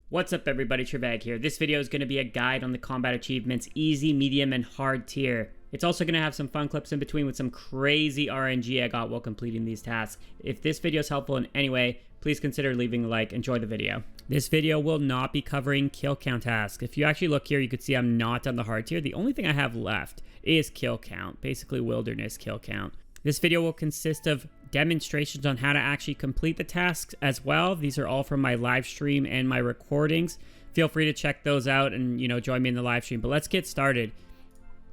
What's up everybody, Travag here. This video is going to be a guide on the combat achievements easy, medium, and hard tier. It's also going to have some fun clips in between with some crazy RNG I got while completing these tasks. If this video is helpful in any way, please consider leaving a like. Enjoy the video. This video will not be covering kill count tasks. If you actually look here, you can see I'm not on the hard tier. The only thing I have left is kill count, basically wilderness kill count. This video will consist of demonstrations on how to actually complete the tasks as well. These are all from my live stream and my recordings. Feel free to check those out and, join me in the live stream. But let's get started.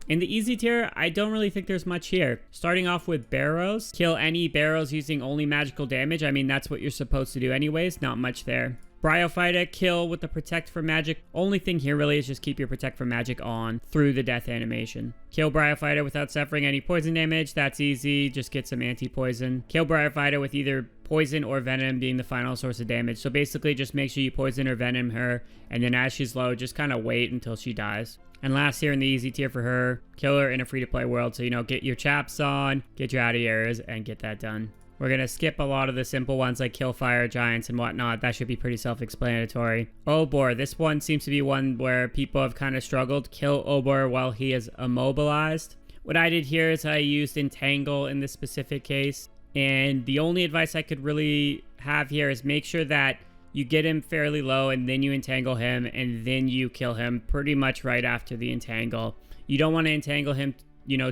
In the easy tier, I don't really think there's much here. Starting off with Barrows. Kill any Barrows using only magical damage. I mean, that's what you're supposed to do anyways. Not much there. Bryophyta, kill with the protect from magic. Only thing here really is just keep your protect from magic on through the death animation. Kill Bryophyta without suffering any poison damage. That's easy. Just get some anti-poison. Kill Bryophyta with either poison or venom being the final source of damage. So basically just make sure you poison or venom her. And then as she's low, just kind of wait until she dies. And last here in the easy tier for her, kill her in a free-to-play world. So, get your chaps on, get your out of errors, and get that done. We're going to skip a lot of the simple ones like kill fire giants and whatnot. That should be pretty self-explanatory. Obor. This one seems to be one where people have kind of struggled. Kill Obor while he is immobilized. What I did here is I used entangle in this specific case. And the only advice I could really have here is make sure that you get him fairly low and then you entangle him and then you kill him pretty much right after the entangle. You don't want to entangle him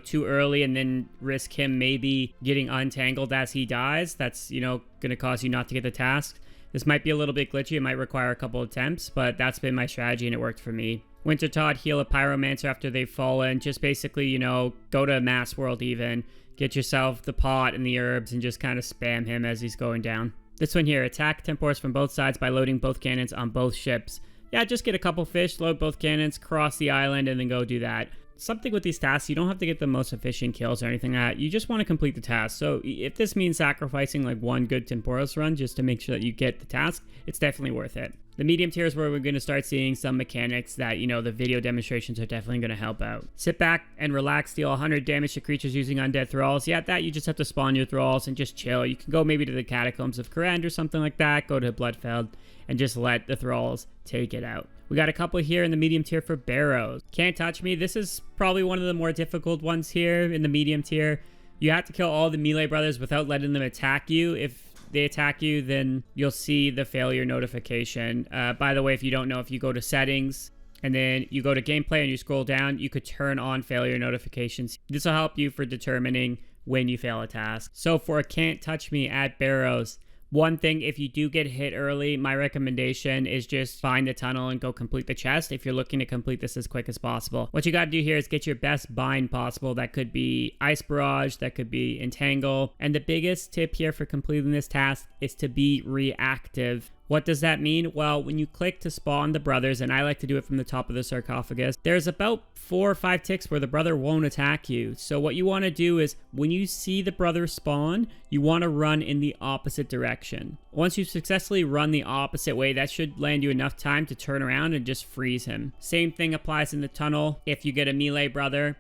too early and then risk him maybe getting untangled as he dies. That's, going to cause you not to get the task. This might be a little bit glitchy. It might require a couple attempts, but that's been my strategy and it worked for me. Wintertodt, heal a pyromancer after they've fallen. Just basically, go to a mass world even. Get yourself the pot and the herbs and just kind of spam him as he's going down. This one here, attack Tempoross from both sides by loading both cannons on both ships. Yeah, just get a couple fish, load both cannons, cross the island, and then go do that. Something with these tasks, you don't have to get the most efficient kills or anything like that. You just want to complete the task. So if this means sacrificing like one good Tempoross run just to make sure that you get the task, it's definitely worth it. The medium tier is where we're going to start seeing some mechanics that, the video demonstrations are definitely going to help out. Sit back and relax, deal 100 damage to creatures using undead thralls. Yeah, that you just have to spawn your thralls and just chill. You can go maybe to the catacombs of Korend or something like that. Go to Bloodfeld and just let the thralls take it out. We got a couple here in the medium tier for Barrows. Can't touch me. This is probably one of the more difficult ones here in the medium tier. You have to kill all the melee brothers without letting them attack you. If they attack you, then you'll see the failure notification. By the way, if you don't know, if you go to settings and then you go to gameplay and you scroll down, you could turn on failure notifications. This will help you for determining when you fail a task. So for a can't touch me at Barrows, one thing, if you do get hit early, my recommendation is just find the tunnel and go complete the chest if you're looking to complete this as quick as possible. What you got to do here is get your best bind possible. That could be Ice Barrage, that could be Entangle. And the biggest tip here for completing this task is to be reactive. What does that mean? Well, when you click to spawn the brothers, and I like to do it from the top of the sarcophagus, there's about 4 or 5 ticks where the brother won't attack you. So what you want to do is when you see the brother spawn, you want to run in the opposite direction. Once you've successfully run the opposite way, that should land you enough time to turn around and just freeze him. Same thing applies in the tunnel. If you get a melee brother,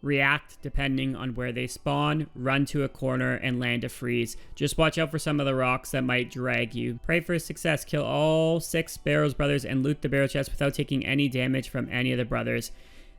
react depending on where they spawn, run to a corner, and land a freeze. Just watch out for some of the rocks that might drag you. Pray for success. Kill all 6 Barrows brothers and loot the barrow chest without taking any damage from any of the brothers.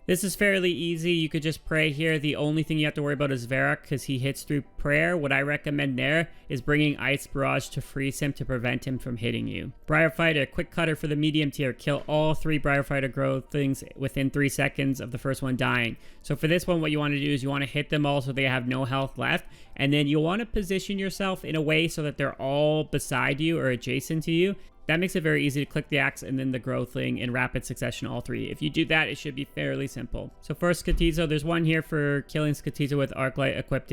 This is fairly easy. You could just pray here. The only thing you have to worry about is Varrock because he hits through prayer. What I recommend there is bringing Ice Barrage to freeze him to prevent him from hitting you. Bryophyta, quick cutter for the medium tier. Kill all 3 Bryophyta growth things within 3 seconds of the first one dying. So for this one, what you want to do is you want to hit them all so they have no health left. And then you want to position yourself in a way so that they're all beside you or adjacent to you. That makes it very easy to click the axe and then the growthling in rapid succession, all 3. If you do that, it should be fairly simple. So first, skotizo. There's one here for killing skotizo with arclight equipped.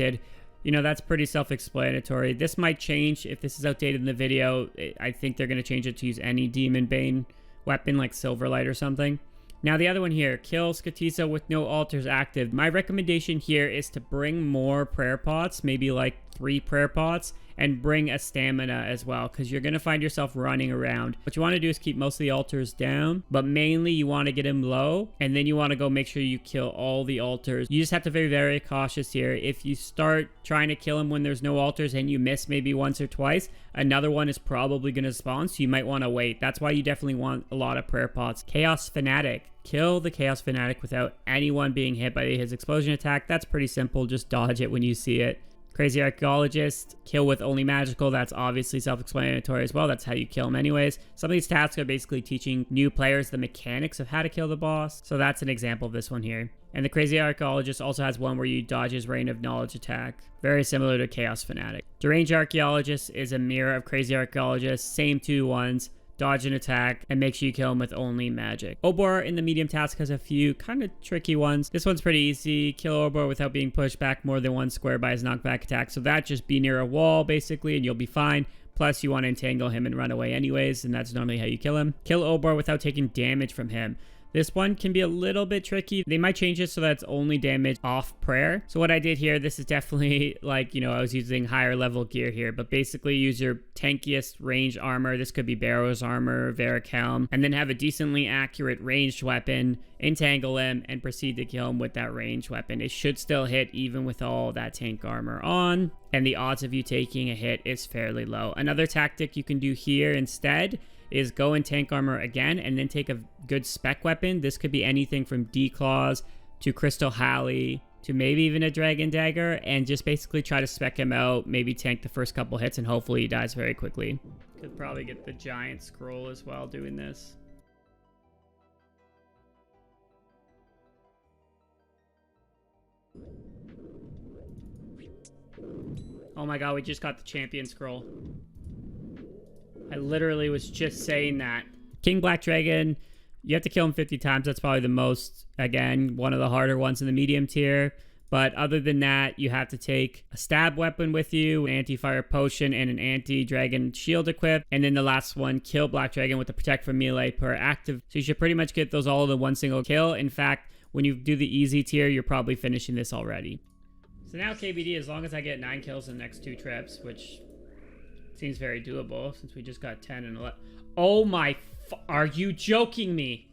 That's pretty self-explanatory. This might change if this is outdated in the video. I think they're going to change it to use any Demon Bane weapon like Silverlight or something. Now the other one here, kill skotizo with no altars active. My recommendation here is to bring more prayer pots, maybe like 3 prayer pots and bring a stamina as well, because you're going to find yourself running around. What you want to do is keep most of the altars down, but mainly you want to get him low, and then you want to go make sure you kill all the altars. You just have to be very cautious here. If you start trying to kill him when there's no altars and you miss maybe once or twice, another one is probably going to spawn, so you might want to wait. That's why you definitely want a lot of prayer pots. Chaos Fanatic. Kill the Chaos Fanatic without anyone being hit by his explosion attack. That's pretty simple. Just dodge it when you see it. Crazy Archaeologist, kill with only magical. That's obviously self-explanatory as well. That's how you kill him anyways. Some of these tasks are basically teaching new players the mechanics of how to kill the boss. So that's an example of this one here. And the Crazy Archaeologist also has one where you dodge his Rain of Knowledge attack. Very similar to Chaos Fanatic. Derranged Archaeologist is a mirror of Crazy Archaeologist. Same 2 ones. Dodge an attack, and make sure you kill him with only magic. Obor in the medium task has a few kind of tricky ones. This one's pretty easy. Kill Obor without being pushed back more than 1 square by his knockback attack. So that just be near a wall basically and you'll be fine. Plus you want to entangle him and run away anyways, and that's normally how you kill him. Kill Obor without taking damage from him. This one can be a little bit tricky. They might change it so that it's only damage off prayer. So what I did here, this is definitely like, I was using higher level gear here, but basically use your tankiest ranged armor. This could be Barrows armor, Varric helm, and then have a decently accurate ranged weapon, entangle him, and proceed to kill him with that ranged weapon. It should still hit even with all that tank armor on, and the odds of you taking a hit is fairly low. Another tactic you can do here instead is go in tank armor again and then take a good spec weapon. This could be anything from D-Claws to Crystal Halley to maybe even a Dragon Dagger, and just basically try to spec him out, maybe tank the first couple hits, and hopefully he dies very quickly. Could probably get the giant scroll as well doing this. Oh my god, we just got the champion scroll. I literally was just saying that. King Black Dragon, you have to kill him 50 times. That's probably the most, again, one of the harder ones in the medium tier. But other than that, you have to take a stab weapon with you, an anti-fire potion, and an anti-dragon shield equipped. And then the last one, kill Black Dragon with the protect from melee per active. So you should pretty much get those all in one single kill. In fact, when you do the easy tier, you're probably finishing this already. So now KBD, as long as I get 9 kills in the next 2 trips, which seems very doable since we just got 10 and 11. Oh my, are you joking me?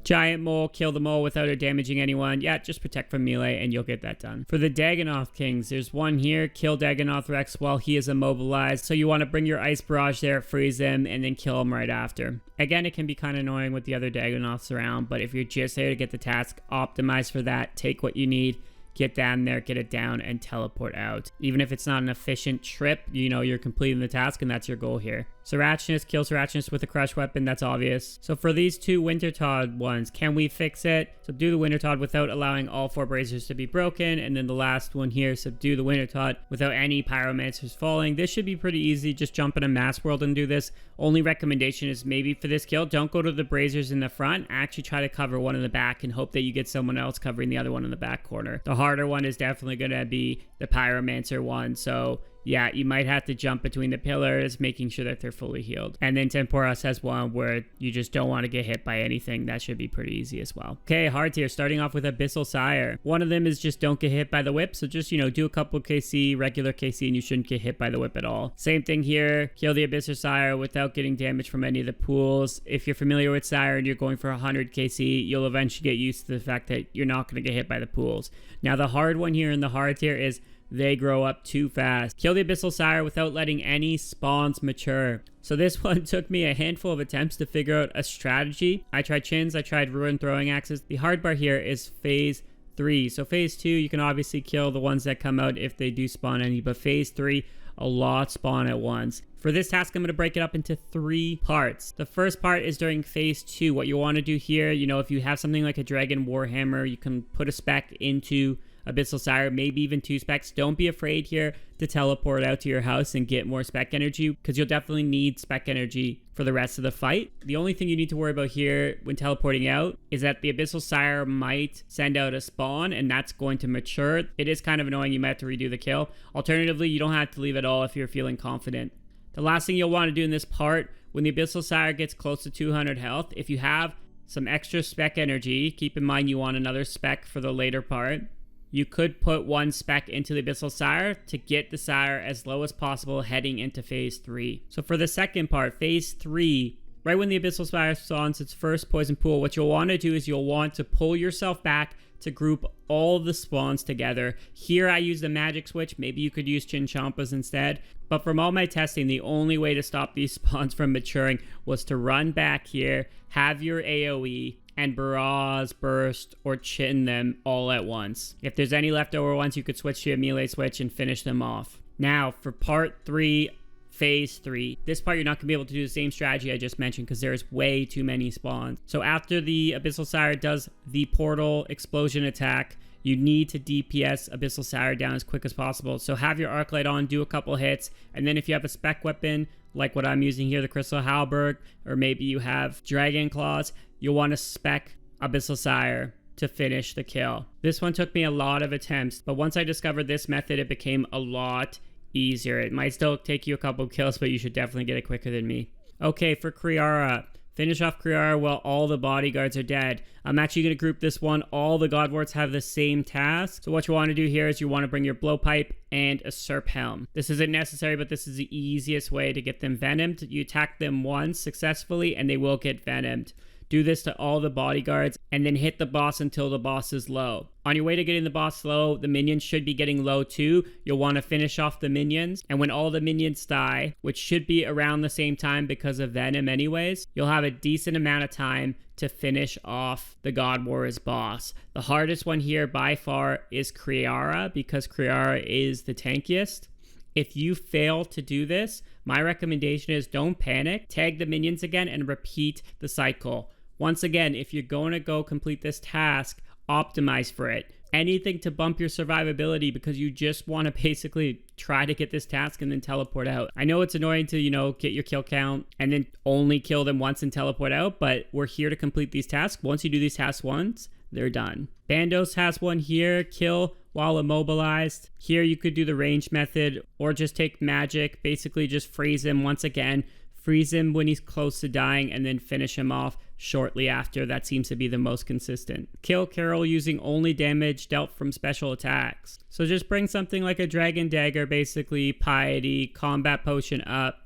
Giant mole, kill the mole without it damaging anyone. Yeah, just protect from melee and you'll get that done. For the Dagannoth Kings, there's one here. Kill Dagannoth Rex while he is immobilized. So you want to bring your ice barrage there, freeze him, and then kill him right after. Again, it can be kind of annoying with the other Dagannoths around, but if you're just there to get the task, optimize for that. Take what you need. Get down there, get it down, and teleport out. Even if it's not an efficient trip, you're completing the task, and that's your goal here. Sarachnis, kill Sarachnis with a crush weapon, that's obvious. So for these 2 wintertodt ones, can we fix it? Subdue the wintertodt without allowing all 4 braziers to be broken, and then the last one here, subdue the wintertodt without any pyromancers falling. This should be pretty easy. Just jump in a mass world and do this. Only recommendation is maybe for this kill, don't go to the braziers in the front. Actually try to cover one in the back and hope that you get someone else covering the other one in the back corner. The harder one is definitely going to be the pyromancer one, so yeah, you might have to jump between the pillars, making sure that they're fully healed. And then Tempoross has one where you just don't want to get hit by anything. That should be pretty easy as well. Okay, hard tier, starting off with Abyssal Sire. One of them is just don't get hit by the whip. So just, do a couple KC, regular KC, and you shouldn't get hit by the whip at all. Same thing here. Kill the Abyssal Sire without getting damage from any of the pools. If you're familiar with Sire and you're going for 100 KC, you'll eventually get used to the fact that you're not going to get hit by the pools. Now, the hard one here in the hard tier is they grow up too fast. Kill the Abyssal Sire without letting any spawns mature. So this one took me a handful of attempts to figure out a strategy. I tried chins, I tried ruined throwing axes. The hard part here is phase 3. So phase 2, you can obviously kill the ones that come out if they do spawn any, but phase 3, a lot spawn at once. For this task, I'm going to break it up into 3 parts. The first part is during phase 2. What you want to do here, if you have something like a Dragon Warhammer, you can put a spec into Abyssal Sire, maybe even 2 specs. Don't be afraid here to teleport out to your house and get more spec energy, because you'll definitely need spec energy for the rest of the fight. The only thing you need to worry about here when teleporting out is that the Abyssal Sire might send out a spawn, and that's going to mature. It is kind of annoying. You might have to redo the kill. Alternatively, you don't have to leave at all if you're feeling confident. The last thing you'll want to do in this part, when the Abyssal Sire gets close to 200 health, if you have some extra spec energy, keep in mind you want another spec for the later part, you could put 1 spec into the Abyssal Sire to get the Sire as low as possible heading into phase 3. So for the second part, phase 3, right when the Abyssal Sire spawns its first poison pool, what you'll want to do is you'll want to pull yourself back to group all the spawns together. Here I use the magic switch. Maybe you could use Chinchampas instead. But from all my testing, the only way to stop these spawns from maturing was to run back here, have your AoE, and barrage, burst, or chin them all at once. If there's any leftover ones, you could switch to a melee switch and finish them off. Now, for part 3, phase 3. This part you're not going to be able to do the same strategy I just mentioned because there's way too many spawns. So after the Abyssal Sire does the portal explosion attack, you need to DPS Abyssal Sire down as quick as possible. So have your arc light on, do a couple hits, and then if you have a spec weapon, like what I'm using here, the Crystal Halberd, or maybe you have Dragon Claws, you'll want to spec Abyssal Sire to finish the kill. This one took me a lot of attempts, but once I discovered this method, it became a lot easier. It might still take you a couple kills, but you should definitely get it quicker than me. Okay, for kree'arra, finish off kree'arra while all the bodyguards are dead. I'm actually going to group this one. All the godwarts have the same task. So what you want to do here is you want to bring your blowpipe and a serp helm. This isn't necessary, but this is the easiest way to get them venomed. You attack them once successfully and they will get venomed. Do this to all the bodyguards and then hit the boss until the boss is low. On your way to getting the boss low, the minions should be getting low too. You'll want to finish off the minions, and when all the minions die, which should be around the same time because of venom anyways, you'll have a decent amount of time to finish off the God Warrior's boss. The hardest one here by far is kree'arra, because kree'arra is the tankiest. If you fail to do this, my recommendation is don't panic, tag the minions again, and repeat the cycle. Once again, if you're going to go complete this task, optimize for it. Anything to bump your survivability, because you just want to basically try to get this task and then teleport out. I know it's annoying to, get your kill count and then only kill them once and teleport out, but we're here to complete these tasks. Once you do these tasks once, they're done. Bandos has one here, kill while immobilized. Here you could do the range method or just take magic, basically just freeze him once again. Freeze him when he's close to dying and then finish him off shortly after. That seems to be the most consistent. Kill Carol using only damage dealt from special attacks. So just bring something like a Dragon Dagger, basically Piety, Combat Potion up,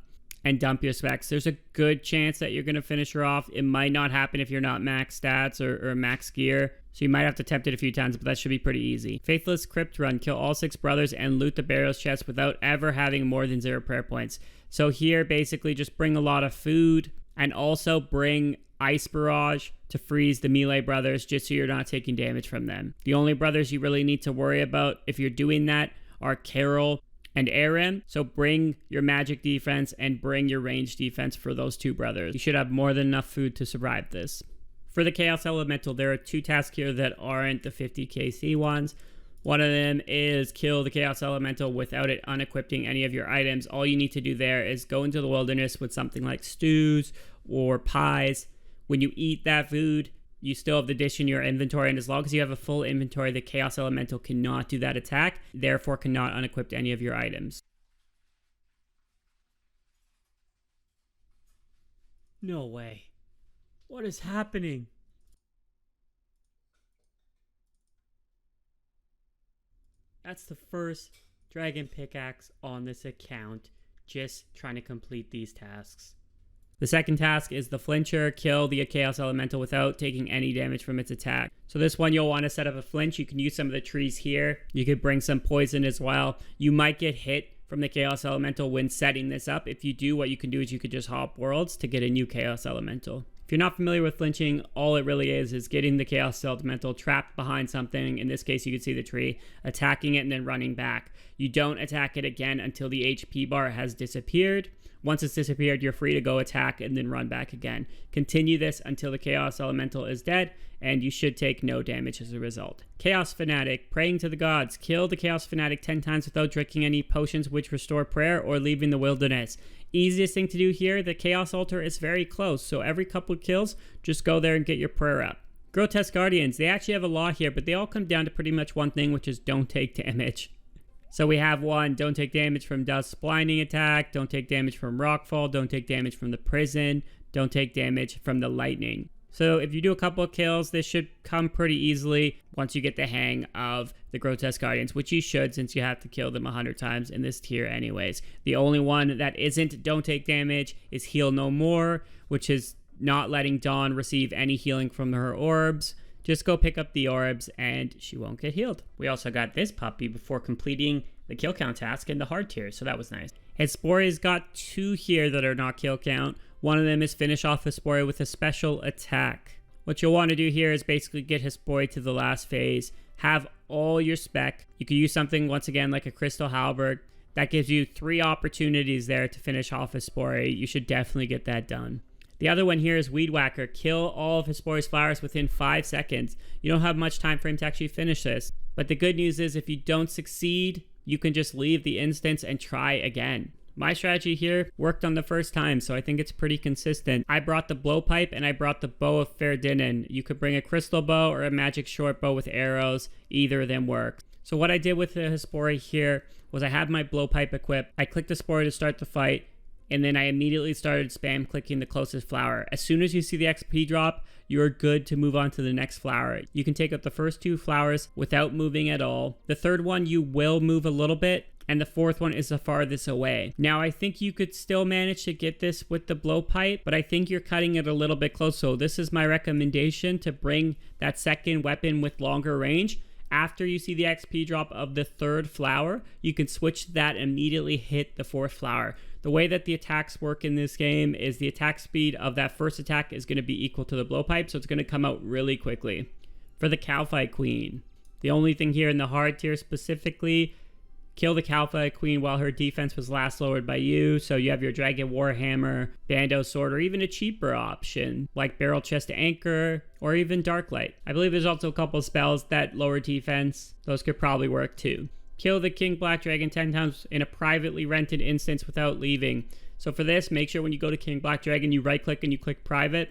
and dump your specs. There's a good chance that you're going to finish her off. It might not happen if you're not max stats or max gear, so you might have to tempt it a few times, but that should be pretty easy. Faithless Crypt Run, kill all 6 brothers and loot the Barrows chest without ever having more than 0 prayer points. So here, basically, just bring a lot of food and also bring Ice Barrage to freeze the melee brothers just so you're not taking damage from them. The only brothers you really need to worry about if you're doing that are Carol and Aaron, so bring your magic defense and bring your range defense for those 2 brothers. You should have more than enough food to survive this. For the Chaos Elemental, there are 2 tasks here that aren't the 50 KC ones. One of them is kill the Chaos Elemental without it unequipping any of your items. All you need to do there is go into the wilderness with something like stews or pies. When you eat that food, you still have the dish in your inventory, and as long as you have a full inventory, the Chaos Elemental cannot do that attack, therefore cannot unequip any of your items. No way. What is happening? That's the first dragon pickaxe on this account, just trying to complete these tasks. The second task is the flincher, kill the Chaos Elemental without taking any damage from its attack. So this one you'll want to set up a flinch. You can use some of the trees here. You could bring some poison as well. You might get hit from the Chaos Elemental when setting this up. If you do, what you can do is you could just hop worlds to get a new Chaos Elemental. If you're not familiar with flinching, all it really is getting the Chaos Elemental trapped behind something. In this case, you can see the tree, attacking it and then running back. You don't attack it again until the HP bar has disappeared. Once it's disappeared, you're free to go attack and then run back again. Continue this until the Chaos Elemental is dead, and you should take no damage as a result. Chaos Fanatic, praying to the gods. Kill the Chaos Fanatic 10 times without drinking any potions which restore prayer or leaving the wilderness. Easiest thing to do here, the Chaos Altar is very close, so every couple of kills, just go there and get your prayer up. Grotesque Guardians, they actually have a lot here, but they all come down to pretty much one thing, which is don't take damage. So we have one, don't take damage from Dust's blinding attack, don't take damage from rockfall, don't take damage from the prison, don't take damage from the lightning. So if you do a couple of kills, this should come pretty easily once you get the hang of the Grotesque Guardians, which you should since you have to kill them 100 times in this tier anyways. The only one that isn't don't take damage is Heal No More, which is not letting Dawn receive any healing from her orbs. Just go pick up the orbs and she won't get healed. We also got this puppy before completing the kill count task in the hard tier, so that was nice. Hespori's got 2 here that are not kill count. One of them is finish off Hespori with a special attack. What you'll want to do here is basically get Hespori to the last phase, have all your spec. You can use something once again like a Crystal Halberd. That gives you 3 opportunities there to finish off Hespori. You should definitely get that done. The other one here is Weed Whacker. Kill all of Hespori's flowers within 5 seconds. You don't have much time frame to actually finish this. But the good news is if you don't succeed, you can just leave the instance and try again. My strategy here worked on the first time, so I think it's pretty consistent. I brought the blowpipe and I brought the bow of Ferdinand. You could bring a crystal bow or a magic short bow with arrows. Either of them work. So what I did with the Hespori here was I had my blowpipe equipped. I clicked the Hespori to start the fight, and then I immediately started spam clicking the closest flower. As soon as you see the XP drop, you're good to move on to the next flower. You can take out the first 2 flowers without moving at all. The third one you will move a little bit, and the fourth one is the farthest away. Now I think you could still manage to get this with the blowpipe, but I think you're cutting it a little bit close. So this is my recommendation, to bring that second weapon with longer range. After you see the XP drop of the 3rd flower, you can switch that and immediately hit the 4th flower. The way that the attacks work in this game is the attack speed of that first attack is going to be equal to the blowpipe, so it's going to come out really quickly. For the Kalphite Queen, the only thing here in the hard tier specifically, kill the Kalphite Queen while her defense was last lowered by you. So you have your Dragon Warhammer, Bandos Sword, or even a cheaper option like Barrel Chest Anchor or even Darklight. I believe there's also a couple spells that lower defense. Those could probably work too. Kill the King Black Dragon 10 times in a privately rented instance without leaving. So for this, make sure when you go to King Black Dragon, you right click and you click private.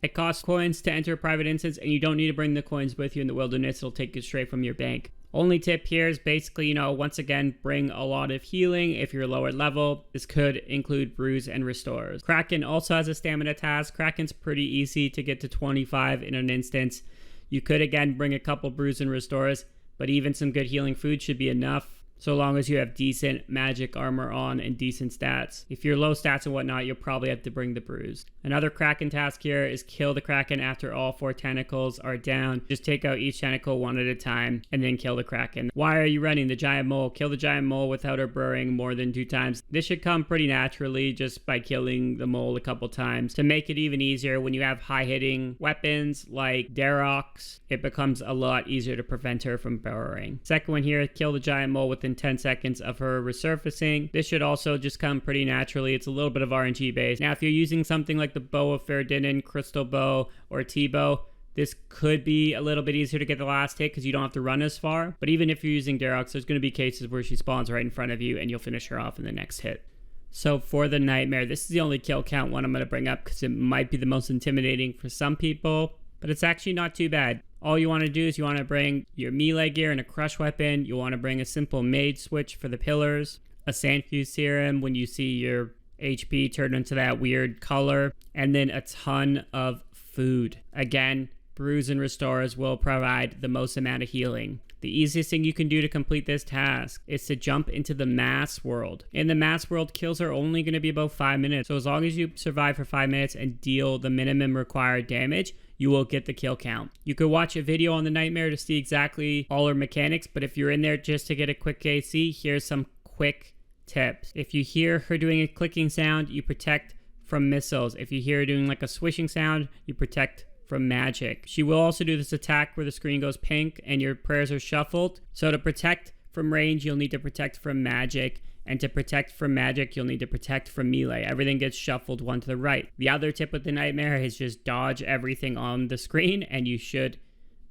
It costs coins to enter a private instance, and you don't need to bring the coins with you in the wilderness. It'll take it straight from your bank. Only tip here is basically, once again, bring a lot of healing if you're lower level. This could include Bruise and Restores. Kraken also has a stamina task. Kraken's pretty easy to get to 25 in an instance. You could, again, bring a couple Bruise and Restores, but even some good healing food should be enough, so long as you have decent magic armor on and decent stats. If you're low stats and whatnot, you'll probably have to bring the Bruise. Another Kraken task here is kill the Kraken after all 4 tentacles are down. Just take out each tentacle one at a time and then kill the Kraken. Why are you running the Giant Mole? Kill the Giant Mole without her burrowing more than 2 times. This should come pretty naturally just by killing the mole a couple times. To make it even easier, when you have high hitting weapons like Derranged, it becomes a lot easier to prevent her from burrowing. Second one here, kill the Giant Mole within 10 seconds of her resurfacing. This should also just come pretty naturally. It's a little bit of RNG based. Now if you're using something like the Bow of Ferdinand, Crystal Bow, or T-Bow, this could be a little bit easier to get the last hit because you don't have to run as far. But even if you're using Derranged, there's going to be cases where she spawns right in front of you and you'll finish her off in the next hit. So for the Nightmare, this is the only kill count one I'm going to bring up because it might be the most intimidating for some people, but it's actually not too bad. All you want to do is you want to bring your melee gear and a crush weapon. You want to bring a simple mage switch for the pillars, a Sandfuse serum when you see your HP turn into that weird color, and then a ton of food. Again, Bruise and Restores will provide the most amount of healing. The easiest thing you can do to complete this task is to jump into the mass world. In the mass world, kills are only going to be about 5 minutes. So as long as you survive for 5 minutes and deal the minimum required damage, you will get the kill count. You could watch a video on the Nightmare to see exactly all her mechanics, but if you're in there just to get a quick AC, here's some quick tips. If you hear her doing a clicking sound, you protect from missiles. If you hear her doing like a swishing sound, you protect from magic. She will also do this attack where the screen goes pink and your prayers are shuffled. So to protect from range, you'll need to protect from magic. And to protect from magic, you'll need to protect from melee. Everything gets shuffled one to the right. The other tip with the Nightmare is just dodge everything on the screen and you should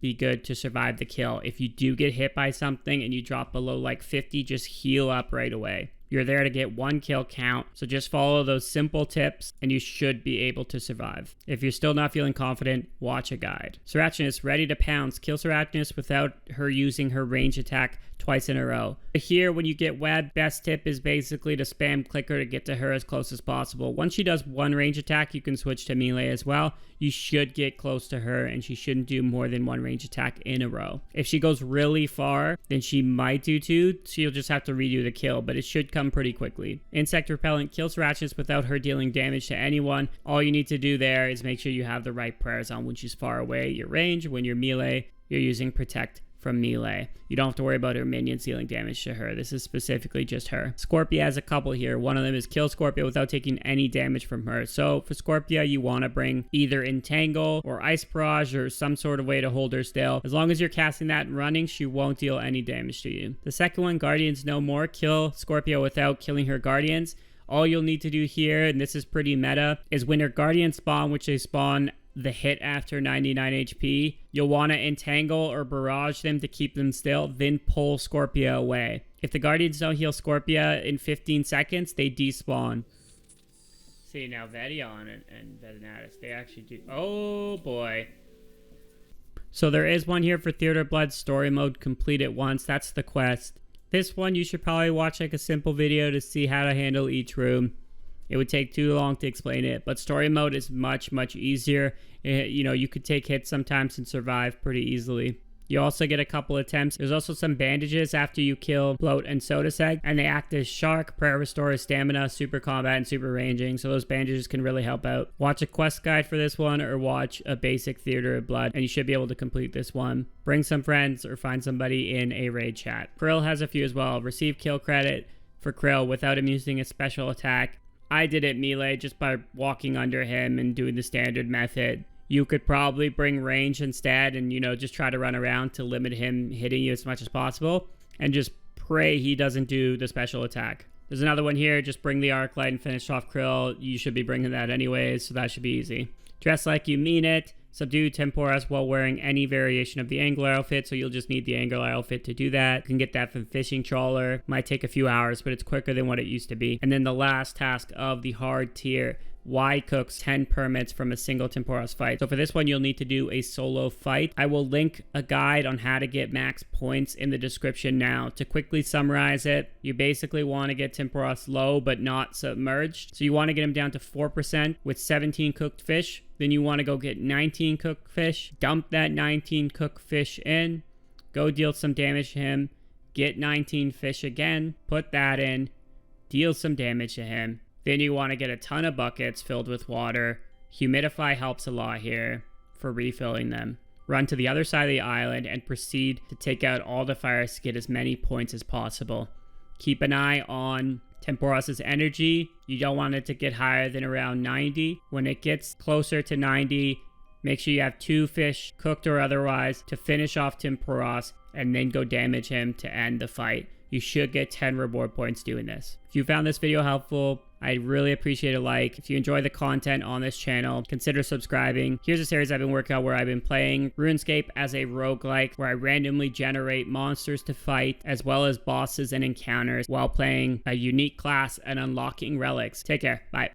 be good to survive the kill. If you do get hit by something and you drop below like 50, just heal up right away. You're there to get 1 kill count, so just follow those simple tips and you should be able to survive. If you're still not feeling confident, watch a guide. Sarachnis, ready to pounce. Kill Sarachnis without her using her range attack twice in a row. Here, when you get webbed, best tip is basically to spam clicker to get to her as close as possible. Once she does 1 range attack, you can switch to melee as well. You should get close to her and she shouldn't do more than 1 range attack in a row. If she goes really far, then she might do 2, so you'll just have to redo the kill, but it should come pretty quickly. Insect repellent, kill Sarachnis without her dealing damage to anyone. All you need to do there is make sure you have the right prayers on when she's far away, your range. When you're melee, you're using protect from melee. You don't have to worry about her minions dealing damage to her. This is specifically just her. Scorpia has a couple here. One of them is kill Scorpia without taking any damage from her. So for Scorpia, you want to bring either Entangle or Ice Barrage or some sort of way to hold her still. As long as you're casting that and running, she won't deal any damage to you. The second one, Guardians No More. Kill Scorpia without killing her Guardians. All you'll need to do here, and this is pretty meta, is when her Guardians spawn, which they spawn the hit after 99 HP, you'll want to entangle or barrage them to keep them still, then pull Scorpia away. If the Guardians don't heal Scorpia in 15 seconds, they despawn. See, now Vedion and Vedanatus, they actually do... Oh, boy. So there is one here for Theater of Blood story mode, complete it once. That's the quest. This one, you should probably watch like a simple video to see how to handle each room. It would take too long to explain it, but story mode is much, much easier. You know, you could take hits sometimes and survive pretty easily. You also get a couple attempts. There's also some bandages after you kill Bloat and Soda's Egg, and they act as Shark, Prayer Restore, Stamina, Super Combat, and Super Ranging, so those bandages can really help out. Watch a quest guide for this one, or watch a basic Theater of Blood, and you should be able to complete this one. Bring some friends, or find somebody in a raid chat. Krill has a few as well. Receive kill credit for Krill without him using a special attack. I did it melee just by walking under him and doing the standard method. You could probably bring range instead and, you know, just try to run around to limit him hitting you as much as possible. And just pray he doesn't do the special attack. There's another one here. Just bring the arc light and finish off Krill. You should be bringing that anyways, so that should be easy. Dress like you mean it. Subdue Tempoross while wearing any variation of the angler outfit, so you'll just need the angler outfit to do that. You can get that from Fishing Trawler. Might take a few hours, but it's quicker than what it used to be. And then the last task of the hard tier, Y cooks 10 permits from a single Tempoross fight. So for this one, you'll need to do a solo fight. I will link a guide on how to get max points in the description now. To quickly summarize it, you basically want to get Tempoross low but not submerged. So you want to get him down to 4% with 17 cooked fish. Then you want to go get 19 cooked fish, dump that 19 cooked fish in, go deal some damage to him, get 19 fish again, put that in, deal some damage to him. Then you want to get a ton of buckets filled with water. Humidify helps a lot here for refilling them. Run to the other side of the island and proceed to take out all the fires to get as many points as possible. Keep an eye on Tempoross's energy. You don't want it to get higher than around 90. When it gets closer to 90, make sure you have 2 fish, cooked or otherwise, to finish off Tempoross and then go damage him to end the fight. You should get 10 reward points doing this. If you found this video helpful, I'd really appreciate a like. If you enjoy the content on this channel, consider subscribing. Here's a series I've been working on where I've been playing RuneScape as a roguelike, where I randomly generate monsters to fight, as well as bosses and encounters, while playing a unique class and unlocking relics. Take care. Bye.